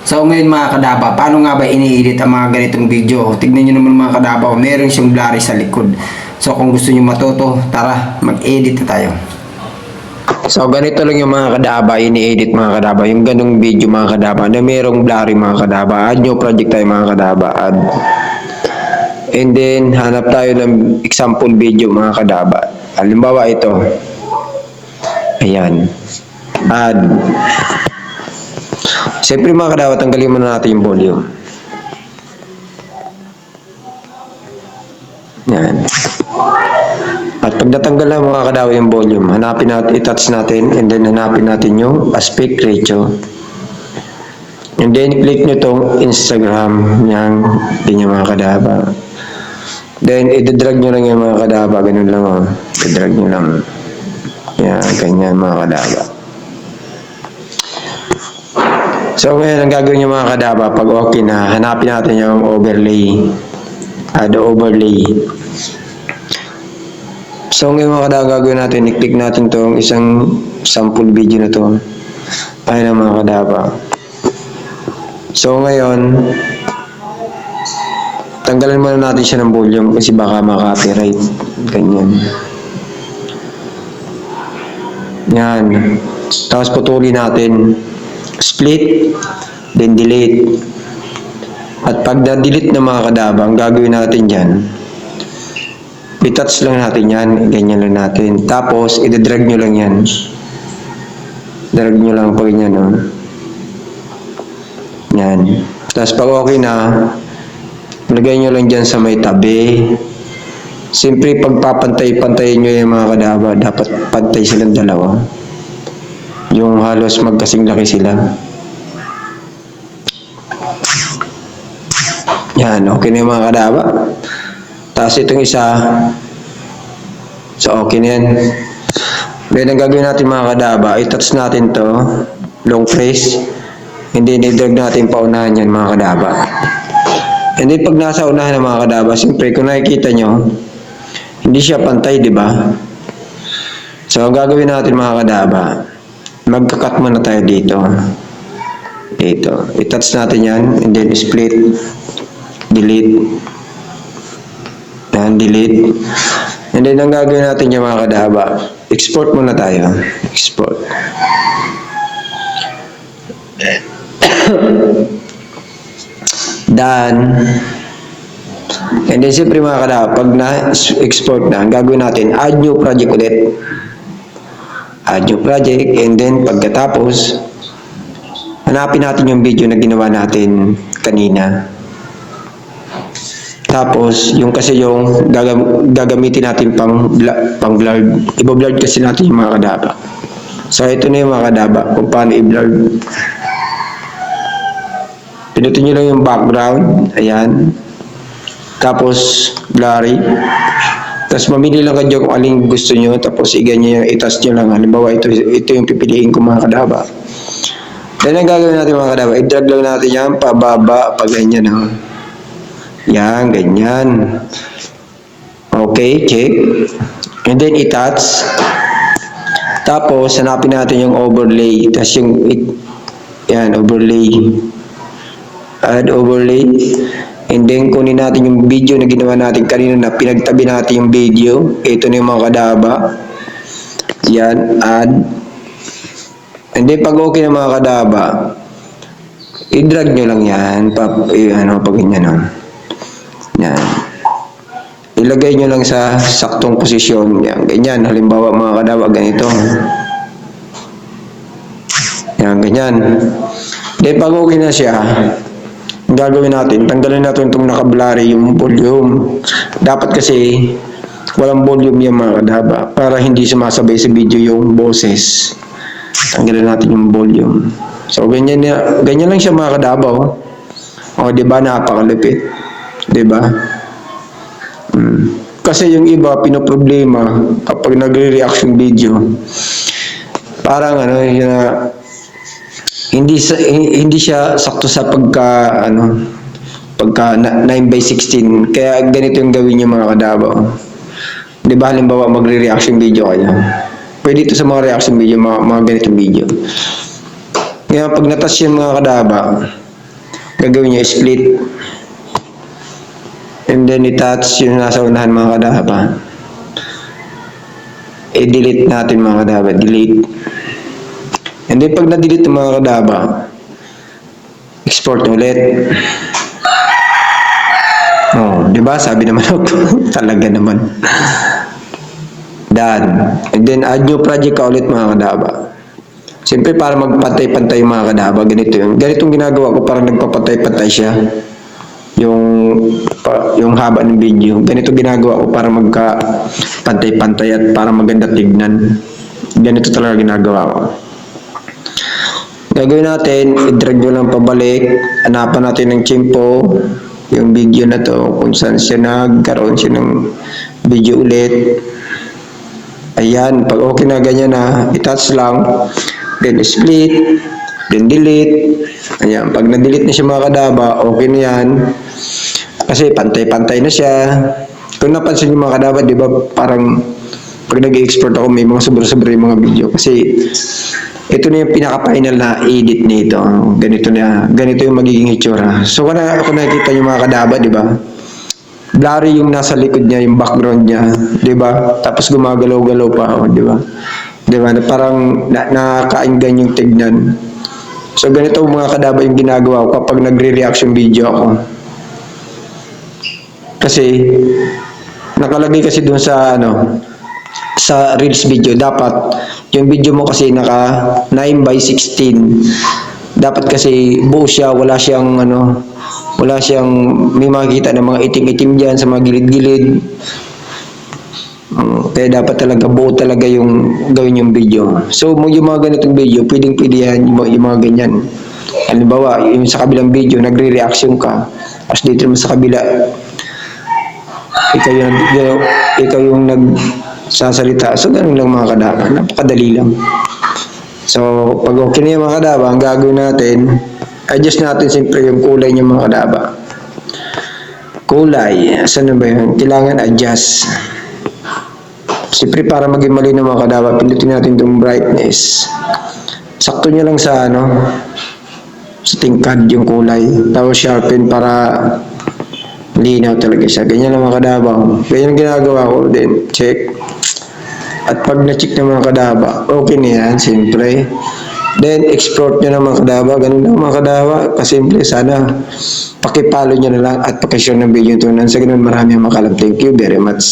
So ngayon mga kadaba, paano nga ba ini-edit ang mga ganitong video? Tignan nyo naman mga kadaba, meron siyang blurry sa likod. So kung gusto nyo matuto, tara mag-edit na tayo. So ganito lang yung mga kadaba, ini-edit mga kadaba, yung ganung video mga kadaba na merong blurry mga kadaba. Add new project tayo mga kadaba, add. And then hanap tayo ng example video mga kadaba. Halimbawa ito. Ayan. Add. Siyempre mga kadaba, tanggalin muna natin yung volume. Yan. At pag natanggal na mga kadaba yung volume, hanapin natin, i-touch natin, and then hanapin natin yung aspect ratio. And then click nyo itong Instagram. Yan. Yan mga kadaba. Then i-drag nyo lang yung mga kadaba. Ganun lang o. I-drag nyo lang. Yan. Ganyan mga kadaba. So ngayon ang gagawin nyo mga kadaba, pag okay na, hanapin natin yung overlay. Add overlay. So ngayon mga kadaba, gagawin natin, i-click natin itong isang sample video na to. Ayun na mga kadaba. So ngayon, tanggalan muna natin siya ng volume kasi baka maka-copyright. Ganyan. Yan. Tapos putulin natin. Split, then delete. At pag na-delete na mga kadaba, ang gagawin natin dyan, i-touch lang natin yan, ganyan lang natin. Tapos, i-drag nyo lang yan. Drag nyo lang pag ganyan, no? Yan. Tapos pag okay na, lagay nyo lang dyan sa may tabi. Siyempre, pagpapantay-pantayin nyo yung mga kadaba, dapat pantay silang dalawa. Yung halos magkasing laki sila. Yan, okay na yung mga kadaba. Tapos itong isa, so okay na yan. Then ang gagawin natin mga kadaba, i-touch natin to, long press, hindi i-drag natin paunahan yan mga kadaba. And then pag nasa unahan ng mga kadaba, siyempre kung nakikita nyo, hindi siya pantay, di ba? So ang gagawin natin mga kadaba, magka-cut muna tayo dito. Dito. I-touch natin yan, and then split, delete, and delete. And then ang gagawin natin yung mga kadaba, export muna tayo. Export. Done. And then siyempre mga kadaba, pag na-export na, ang gagawin natin, add new project ulit. Add new project, and then pagkatapos, hanapin natin yung video na ginawa natin kanina. Tapos, yung kasi yung gagamitin natin pang blur. Iba-blur kasi natin yung mga kadaba. So, ito na yung mga kadaba, kung paano i-blur. Pinutin nyo lang yung background. Ayan. Tapos, blurry. Tapos mamili lang kayo kung aling gusto nyo, tapos i-ganyan yung i-touch nyo lang. Halimbawa, ito yung pipiliin ko mga kadaba. Then ang gagawin natin mga kadaba, i-drag lang natin yan, pababa, pag ganyan. Oh. Yan, ganyan. Okay, check. And then i-touch. Tapos, hanapin natin yung overlay. Tapos yung, yan, overlay. Add overlay. And then, kunin natin yung video na ginawa natin kanina na pinagtabi natin yung video. Ito na yung mga kadaba. Yan, add. And then, pag okay na mga kadaba, i-drag nyo lang yan. Pag ganyan, no? Yan. Ilagay nyo lang sa saktong posisyon. Yan, ganyan. Halimbawa, mga kadaba, ganito. Yan, ganyan. Then, pag okay na siya, ang gagawin natin, tanggalin natin itong nakablurry yung volume. Dapat kasi walang volume yung mga kadaba para hindi sumasabay sa video yung boses. Tanggalin natin yung volume. So ganyan lang siya mga kadaba. O di ba, napakalupit. Di ba? Kasi yung iba pinoproblema kapag nagre-reaction video. Parang hindi siya sakto sa pagka 9:16, kaya ganito yung gawin niyo mga kadaba. Di ba halimbawa magre-reaction video kayo, pwede ito sa mga reaction video, mga ganitong video. Kaya pag natas yung mga kadaba, Gagawin nyo split. And then i-touch yung nasa unahan mga kadaba. I-delete natin mga kadaba. Delete. And then pag na-delete yung mga kadaba, export ulit. Oh, di ba? Sabi naman ako, talaga naman. Done. And then add new project ka ulit mga kadaba. Siyempre para magpantay-pantay yung mga kadaba, ganito yun. Ganitong ginagawa ko, parang nagpapantay-pantay siya. Yung haba ng video. Ganito ginagawa ko para magka pantay-pantay at para maganda tignan. Ganito talaga ginagawa ko. Gagawin natin, i-drag nyo lang pabalik. Hanapan natin ng tiyempo. Yung video na to, kung saan siya nagkaroon siya ng video ulit. Ayan, pag okay na ganyan na, i-touch lang. Then split. Then delete. Ayan, pag na-delete na siya mga kadaba, okay na yan. Kasi pantay-pantay na siya. Kung napansin niyo mga kadaba, di ba parang pag nag-export ako, may mga sobra-sobra yung mga video. Kasi ito na yung pinaka-final na edit nito. Ganito yung magiging itsura. So kung nakikita niyo mga kadaba, di ba? Blurry yung nasa likod niya, yung background niya, di ba? Tapos gumagalaw-galaw pa, di ba? Di ba? Parang nakakainggan yung tignan. So ganito mga kadaba yung ginagawa ko kapag nagre-reaction video ako. Kasi nakalagay kasi doon sa sa Reels video, dapat yung video mo kasi naka 9:16. Dapat kasi buo siya, wala siyang may makikita na mga itim-itim diyan sa mga gilid-gilid. Kaya dapat talaga buo talaga yung gawin yung video. So yung mga ganitong video, pwedeng-pwede yan yung mga ganyan. Halimbawa, yung sa kabilang video, nagre-reaction ka. Tapos dito naman sa kabila, ikaw yung nagsasalita. So ganun lang mga kadaba. Napakadali lang. So pag okay na yung mga kadaba, ang gagawin natin, adjust natin siyempre yung kulay niya mga kadaba. Kulay. Saan na ba yun? Kailangan adjust. Siyempre para maging malinaw mga kadaba, pindutin natin itong brightness. Sakto niya lang sa sa tingkad yung kulay. Tapos sharpen para linaw talaga siya. Ganyan lang mga kadaba. Ganyan ang ginagawa ko. Then check. At pag na-check ng mga kadaba, okay na yan, siyempre. Then export nyo ng mga kadaba. Ganun lang mga kadaba. Kasimple, sana pakipalo nyo na lang at pakishare ng video ito. Sa ganun marami ang makalam. Thank you very much.